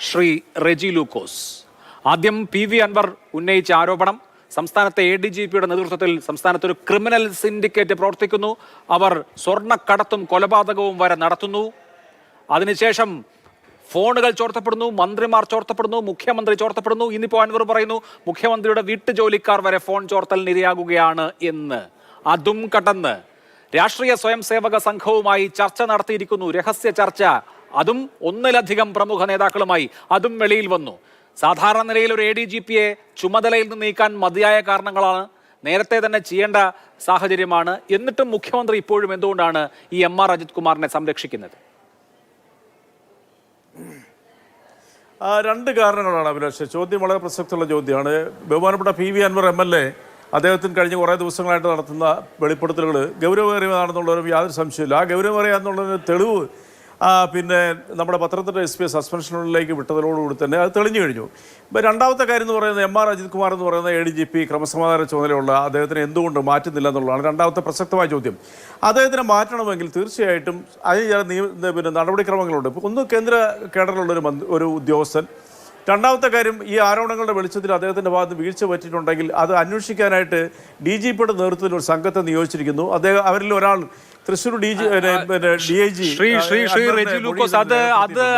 ശ്രീ റെജി ലൂക്കോസ്. ആദ്യം PV അൻവർ ഉന്നയിച്ച ആരോപണം, സംസ്ഥാനത്തെ ADGPയുടെ നേതൃത്വത്തിൽ സംസ്ഥാനത്ത് ഒരു ക്രിമിനൽ സിൻഡിക്കേറ്റ് പ്രവർത്തിക്കുന്നു, അവർ സ്വർണ്ണക്കടത്തും കൊലപാതകവും വരെ നടത്തുന്നു. അതിനുശേഷം ഫോണുകൾ ചോർത്തപ്പെടുന്നു, മന്ത്രിമാർ ചോർത്തപ്പെടുന്നു, മുഖ്യമന്ത്രി ചോർത്തപ്പെടുന്നു. ഇന്നിപ്പോൾ അൻവർ പറയുന്നു മുഖ്യമന്ത്രിയുടെ വീട്ടുജോലിക്കാർ വരെ ഫോൺ ചോർത്തലിന് ഇരയാകുകയാണ് എന്ന്. അതും കടന്ന് രാഷ്ട്രീയ സ്വയം സേവക സംഘവുമായി ചർച്ച നടത്തിയിരിക്കുന്നു, രഹസ്യ ചർച്ച. അതും ഒന്നിലധികം പ്രമുഖ നേതാക്കളുമായി. അതും വെളിയിൽ വന്നു. സാധാരണ നിലയിൽ ഒരു ADGPയെ ചുമതലയിൽ നിന്ന് നീക്കാൻ മതിയായ കാരണങ്ങളാണ്, നേരത്തെ തന്നെ ചെയ്യേണ്ട സാഹചര്യമാണ്. എന്നിട്ടും മുഖ്യമന്ത്രി ഇപ്പോഴും എന്തുകൊണ്ടാണ് ഈ MR അജിത് കുമാറിനെ സംരക്ഷിക്കുന്നത്? രണ്ട് കാരണങ്ങളാണ് അഭിലാഷ്. ചോദ്യം വളരെ പ്രസക്തമുള്ള ചോദ്യമാണ്. ബഹുമാനപ്പെട്ട PV അൻവർ MLA അദ്ദേഹത്തിന് കഴിഞ്ഞ കുറേ ദിവസങ്ങളായിട്ട് നടത്തുന്ന വെളിപ്പെടുത്തലുകൾ ഗൗരവമേറിയതാണെന്നുള്ളൊരു യാതൊരു സംശയമില്ല. ആ ഗൗരവമേറിയാന്നുള്ളൊരു തെളിവ് പിന്നെ നമ്മുടെ പത്തനംതിട്ട SP സസ്പെൻഷനിലേക്ക് വിട്ടതോടുകൂടി തന്നെ അത് തെളിഞ്ഞു കഴിഞ്ഞു. ഇപ്പം രണ്ടാമത്തെ കാര്യം എന്ന് പറയുന്നത് MR അജിത് കുമാർ എന്ന് പറയുന്ന ADGP ക്രമസമാധാന ചുമതലയുള്ള അദ്ദേഹത്തിന് എന്തുകൊണ്ട് മാറ്റുന്നില്ല എന്നുള്ളതാണ് രണ്ടാമത്തെ പ്രസക്തമായ ചോദ്യം. അദ്ദേഹത്തിനെ മാറ്റണമെങ്കിൽ തീർച്ചയായിട്ടും അതിന് ചില പിന്നെ നടപടിക്രമങ്ങളുണ്ട്. ഒന്ന് കേന്ദ്ര കേഡറിലുള്ളൊരു ഒരു ഉദ്യോഗസ്ഥൻ. രണ്ടാമത്തെ കാര്യം, ഈ ആരോപണങ്ങളുടെ വെളിച്ചത്തിൽ അദ്ദേഹത്തിൻ്റെ ഭാഗത്ത് വീഴ്ച പറ്റിയിട്ടുണ്ടെങ്കിൽ അത് അന്വേഷിക്കാനായിട്ട് DGPയുടെ നേതൃത്വത്തിൽ ഒരു സംഘത്തെ നിയോഗിച്ചിരിക്കുന്നു. അവരിൽ ഒരാൾ തൃശ്ശൂർ DIG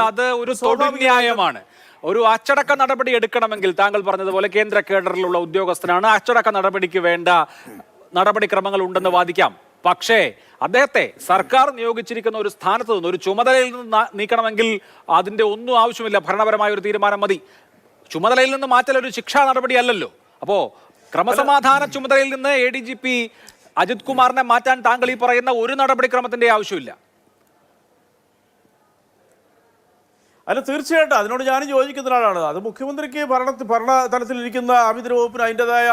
അത് ഒരു തൊടുന്യായമാണ്. ഒരു അച്ചടക്ക നടപടി എടുക്കണമെങ്കിൽ താങ്കൾ പറഞ്ഞതുപോലെ കേന്ദ്ര കേഡറിലുള്ള ഉദ്യോഗസ്ഥനാണ്, അച്ചടക്ക നടപടിക്ക് വേണ്ട നടപടിക്രമങ്ങൾ ഉണ്ടെന്ന് വാദിക്കാം. പക്ഷേ അദ്ദേഹത്തെ സർക്കാർ നിയോഗിച്ചിരിക്കുന്ന ഒരു സ്ഥാനത്ത് നിന്ന്, ഒരു ചുമതലയിൽ നിന്ന് നീക്കണമെങ്കിൽ അതിന്റെ ഒന്നും ആവശ്യമില്ല, ഭരണപരമായ ഒരു തീരുമാനം മതി. ചുമതലയിൽ നിന്ന് മാറ്റൽ ഒരു ശിക്ഷാ നടപടി അല്ലല്ലോ. അപ്പോ ക്രമസമാധാന ചുമതലയിൽ നിന്ന് ADGP അജിത് കുമാറിനെ മാറ്റാൻ താങ്കൾ ഈ പറയുന്ന ഒരു നടപടിക്രമത്തിന്റെ ആവശ്യമില്ല. അല്ല, തീർച്ചയായിട്ടും അതിനോട് ഞാനും യോജിക്കുന്ന ഒരാളാണ്. അത് മുഖ്യമന്ത്രിക്ക് ഭരണതലത്തിലിരിക്കുന്ന ആഭ്യന്തര വകുപ്പിന് അതിൻ്റെതായ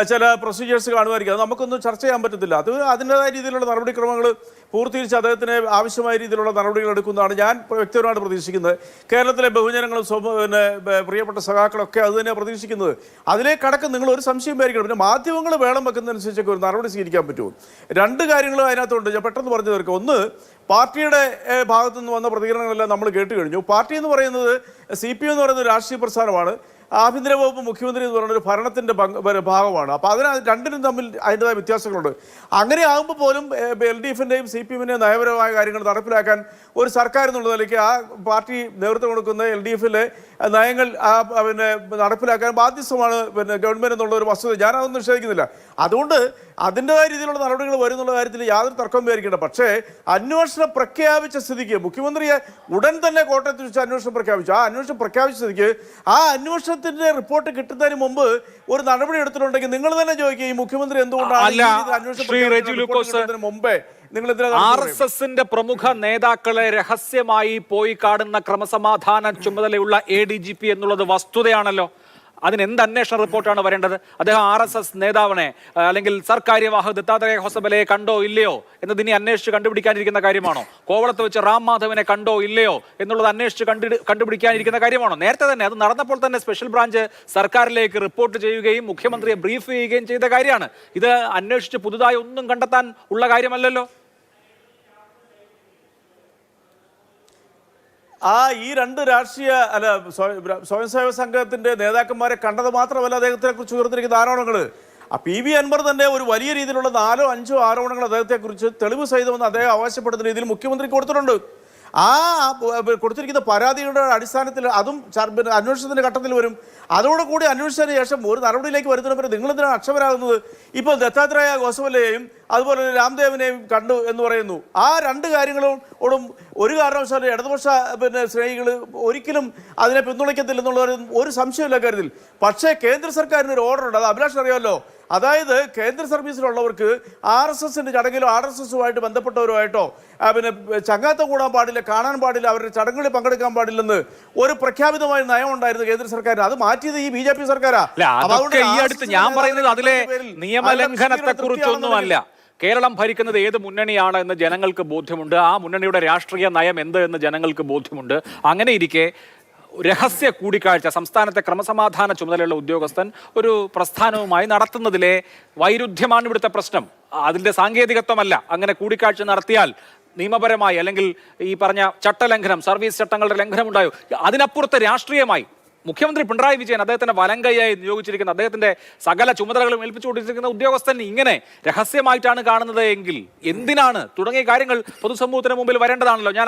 ചില പ്രൊസീജിയേഴ്സ് കാണുമായിരിക്കും. അത് നമുക്കൊന്നും ചർച്ച ചെയ്യാൻ പറ്റത്തില്ല. അത് അതിൻ്റെതായ രീതിയിലുള്ള നടപടിക്രമങ്ങൾ പൂർത്തീകരിച്ച് അദ്ദേഹത്തിന് ആവശ്യമായ രീതിയിലുള്ള നടപടികൾ എടുക്കുന്നതാണ് ഞാൻ വ്യക്തിപരമായിട്ട് പ്രതീക്ഷിക്കുന്നത്. കേരളത്തിലെ ബഹുജനങ്ങളും പിന്നെ പ്രിയപ്പെട്ട സഖാക്കളൊക്കെ അത് തന്നെയാണ് പ്രതീക്ഷിക്കുന്നത്. അതിലേക്ക് കടക്കും നിങ്ങൾ ഒരു സംശയം പേരിക്കണം. പിന്നെ മാധ്യമങ്ങൾ വേളം വെക്കുന്നതനുസരിച്ചൊക്കെ ഒരു നടപടി സ്വീകരിക്കാൻ പറ്റുമോ? രണ്ട് കാര്യങ്ങൾ അതിനകത്തുണ്ട്. ഞാൻ പെട്ടെന്ന് പറഞ്ഞു തീർക്കും. ഒന്ന്, പാർട്ടിയുടെ ഭാഗത്തു നിന്ന് വന്ന പ്രതികരണങ്ങളെല്ലാം നമ്മൾ കേട്ട് കഴിഞ്ഞു. പാർട്ടി എന്ന് പറയുന്നത് CPM എന്ന് പറയുന്ന ഒരു രാഷ്ട്രീയ പ്രസ്ഥാനമാണ്. ആഭ്യന്തര വകുപ്പ് മുഖ്യമന്ത്രി എന്ന് പറയുന്ന ഒരു ഭരണത്തിൻ്റെ ഭാഗമാണ്. അപ്പോൾ അതിന് രണ്ടിനും തമ്മിൽ അതിൻ്റെതായ വ്യത്യാസങ്ങളുണ്ട്. അങ്ങനെ ആകുമ്പോൾ പോലും LDFിൻ്റെയും CPMൻ്റെയും നയപരമായ കാര്യങ്ങൾ നടപ്പിലാക്കാൻ ഒരു സർക്കാർ എന്നുള്ള നിലയ്ക്ക് ആ പാർട്ടി നേതൃത്വം കൊടുക്കുന്ന LDFിലെ നയങ്ങൾ പിന്നെ നടപ്പിലാക്കാൻ ബാധ്യസ്ഥമാണ് പിന്നെ ഗവൺമെൻറ് എന്നുള്ള ഒരു വസ്തുത ഞാനതൊന്നും നിഷേധിക്കുന്നില്ല. അതുകൊണ്ട് അതിൻ്റെതായ രീതിയിലുള്ള നടപടികൾ വരുന്നുള്ള കാര്യത്തിൽ യാതൊരു തർക്കവും വിചാരിക്കേണ്ട. പക്ഷേ അന്വേഷണം പ്രഖ്യാപിച്ച സ്ഥിതിക്ക് മുഖ്യമന്ത്രിയെ ഉടൻ തന്നെ കോട്ടയത്ത് വെച്ച് അന്വേഷണം പ്രഖ്യാപിച്ചു. ആ അന്വേഷണം പ്രഖ്യാപിച്ച സ്ഥിതിക്ക് ആ അന്വേഷണത്തിന്റെ റിപ്പോർട്ട് കിട്ടുന്നതിന് മുമ്പ് ഒരു നടപടി എടുത്തിട്ടുണ്ടെങ്കിൽ നിങ്ങൾ തന്നെ ചോദിക്കുക, ഈ മുഖ്യമന്ത്രി എന്തുകൊണ്ടാണ് അന്വേഷണം മുമ്പേ RSSന്റെ പ്രമുഖ നേതാക്കളെ രഹസ്യമായി പോയി കാണുന്ന ക്രമസമാധാന ചുമതലയുള്ള ADGP എന്നുള്ളത് വസ്തുതയാണല്ലോ. അതിനെന്ത് അന്വേഷണ റിപ്പോർട്ടാണ് വരേണ്ടത്? അദ്ദേഹം RSS നേതാവിനെ അല്ലെങ്കിൽ സർക്കാര്യവാഹ് ദത്താത്രേയ ഹൊസബലയെ കണ്ടോ ഇല്ലയോ എന്നത് ഇനി അന്വേഷിച്ച് കണ്ടുപിടിക്കാനിരിക്കുന്ന കാര്യമാണോ? കോവളത്ത് വെച്ച് റാം മാധവനെ കണ്ടോ ഇല്ലയോ എന്നുള്ളത് അന്വേഷിച്ച് കണ്ടുപിടിക്കാനിരിക്കുന്ന കാര്യമാണോ? നേരത്തെ തന്നെ അത് നടന്നപ്പോൾ തന്നെ സ്പെഷ്യൽ ബ്രാഞ്ച് സർക്കാരിലേക്ക് റിപ്പോർട്ട് ചെയ്യുകയും മുഖ്യമന്ത്രിയെ ബ്രീഫ് ചെയ്യുകയും ചെയ്ത കാര്യമാണ്. ഇത് അന്വേഷിച്ച് പുതുതായി ഒന്നും കണ്ടെത്താൻ ഉള്ള കാര്യമല്ലല്ലോ. ഈ രണ്ട് രാഷ്ട്രീയ സ്വയം സേവക സംഘത്തിന്റെ നേതാക്കന്മാരെ കണ്ടത് മാത്രമല്ല അദ്ദേഹത്തെ കുറിച്ച് ഉയർന്നിരിക്കുന്ന ആരോപണങ്ങൾ. PV അൻവർ തന്നെ ഒരു വലിയ രീതിയിലുള്ള 4 or 5 ആരോപണങ്ങൾ അദ്ദേഹത്തെക്കുറിച്ച് തെളിവ് സഹിതമെന്ന് അദ്ദേഹം അവകാശപ്പെടുന്ന രീതിയിൽ മുഖ്യമന്ത്രി കൊടുത്തിട്ടുണ്ട്. ആ കൊടുത്തിരിക്കുന്ന പരാതിയുടെ അടിസ്ഥാനത്തിൽ അതും അന്വേഷണത്തിന്റെ ഘട്ടത്തിൽ വരും. അതോടുകൂടി അന്വേഷിച്ചതിന് ശേഷം ഒരു നടപടിയിലേക്ക് വരുന്നവരെ നിങ്ങളെന്തിനാണ് അക്ഷമരാകുന്നത്? ഇപ്പോൾ ദത്താത്രേയ ഹൊസബലയെയും അതുപോലെ രാംദേവിനെയും കണ്ടു എന്ന് പറയുന്നു. ആ രണ്ട് കാര്യങ്ങളോടും ഒരു കാരണവശാലും ഇടതുപക്ഷ സ്നേഹികൾ ഒരിക്കലും അതിനെ പിന്തുണയ്ക്കത്തില്ലെന്നുള്ള ഒരു സംശയമില്ല കാര്യത്തിൽ. പക്ഷേ കേന്ദ്ര സർക്കാരിന് ഒരു ഓർഡർ ഉണ്ട്, അത് അഭിലാഷ് അറിയാമല്ലോ. അതായത് കേന്ദ്ര സർവീസിലുള്ളവർക്ക് RSSന്റെ ചടങ്ങിലോ RSSുമായിട്ട് ബന്ധപ്പെട്ടവരുമായിട്ടോ പിന്നെ ചങ്ങാത്തം കൂടാൻ പാടില്ല, കാണാൻ പാടില്ല, അവരുടെ ചടങ്ങുകളിൽ പങ്കെടുക്കാൻ പാടില്ലെന്ന് ഒരു പ്രഖ്യാപിതമായ നയം ഉണ്ടായിരുന്നു കേന്ദ്ര സർക്കാരിന്. അത് മാറ്റിയത് ഈ BJP സർക്കാരാണ്. ഞാൻ പറയുന്നത് അതിലെ നിയമലംഘനത്തെ കുറിച്ചൊന്നുമല്ല. കേരളം ഭരിക്കുന്നത് ഏത് മുന്നണിയാണ് എന്ന് ജനങ്ങൾക്ക് ബോധ്യമുണ്ട്. ആ മുന്നണിയുടെ രാഷ്ട്രീയ നയം എന്ത് എന്ന് ജനങ്ങൾക്ക് ബോധ്യമുണ്ട്. അങ്ങനെ ഇരിക്കെ രഹസ്യ കൂടിക്കാഴ്ച സംസ്ഥാനത്തെ ക്രമസമാധാന ചുമതലയുള്ള ഉദ്യോഗസ്ഥൻ ഒരു പ്രസ്ഥാനവുമായി നടത്തുന്നതിലെ വൈരുദ്ധ്യമാണ് ഇവിടുത്തെ പ്രശ്നം. അതിന്റെ സാങ്കേതികത്വമല്ല. അങ്ങനെ കൂടിക്കാഴ്ച നടത്തിയാൽ നിയമപരമായി അല്ലെങ്കിൽ ഈ പറഞ്ഞ ചട്ടലംഘനം, സർവീസ് ചട്ടങ്ങളുടെ ലംഘനം ഉണ്ടായോ? അതിനപ്പുറത്ത് രാഷ്ട്രീയമായി മുഖ്യമന്ത്രി പിണറായി വിജയൻ അദ്ദേഹത്തിന്റെ വലങ്കൈയായി നിയോഗിച്ചിരിക്കുന്ന അദ്ദേഹത്തിന്റെ സകല ചുമതലകളും ഏൽപ്പിച്ചുകൊണ്ടിരിക്കുന്ന ഉദ്യോഗസ്ഥൻ ഇങ്ങനെ രഹസ്യമായിട്ടാണ് കാണുന്നത് എങ്കിൽ എന്തിനാണ് തുടങ്ങിയ കാര്യങ്ങൾ പൊതുസമൂഹത്തിന് മുമ്പിൽ വരേണ്ടതാണല്ലോ. ഞാൻ